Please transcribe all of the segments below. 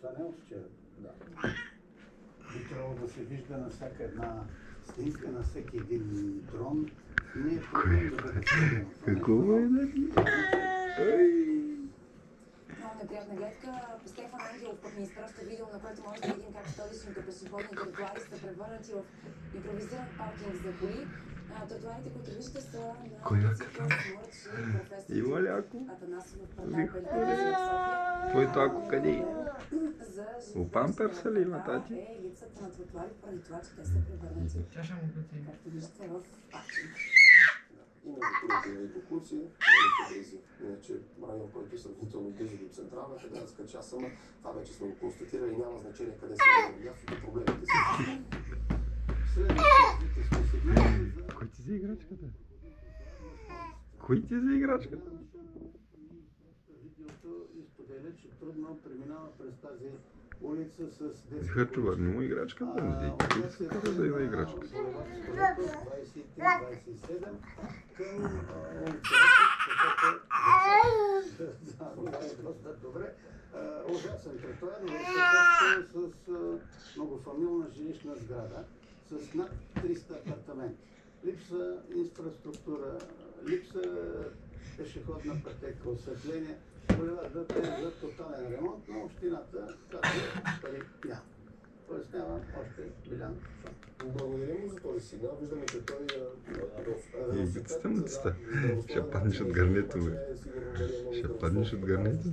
Това не е от вчера. Да. Би трябвало да се вижда на всяка една снимка, на всеки един дрон. Не е проблем да бъде снимка. Какво е да ни? Много неприятна гледка. Стефан Ангелов пък ни изпраща видео, на което може да видим как столичните пешеходни тротуари са превърнати в импровизиран паркинг за коли. Тротуарите, които виждате, са на Кояката? Има ли ако? Твоето ако къде? У памперса ли има, тати? Липсата на тротуари поради това, че те са превърнати, както виждате, в паркинг. Има за боклуци, иначе район, който е сравнително близо до централната градска част, ама това вече сме го констатирали, няма значение къде са мястото, проблемите са. Кой ти за играчката? Кой ти за играчката? Видеото изподеля, че трудно преминава през тази улица с детски... Хачува, не му играчката, не дейте. Кой се кара да има играчка? 23-27 към улица. Добре. Ужасен тротуар, но с многофамилна жилищна сграда, с над 300 апартамента. Липса инфраструктура, липса пешеходна пътека, осветление. Булевардът е за тотален ремонт, но общината казва, пари няма. Тоест няма още билян шанс. Благодарим му за този сигнал. Виждаме, че той И гъцата. Ще паднеш от гърнето, бе. Ще паднеш от гърнето.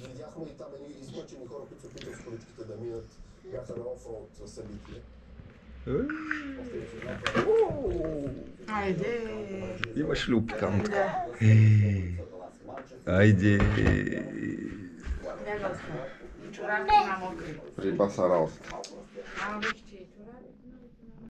Видяхме и там едни измъчени хора, които се опитват с количките да минат. Бяха на офроуд събитие. Айде! Имаш ли опиканка? Айде! Чорапки на мокри. Риба са работа. Ама вижте,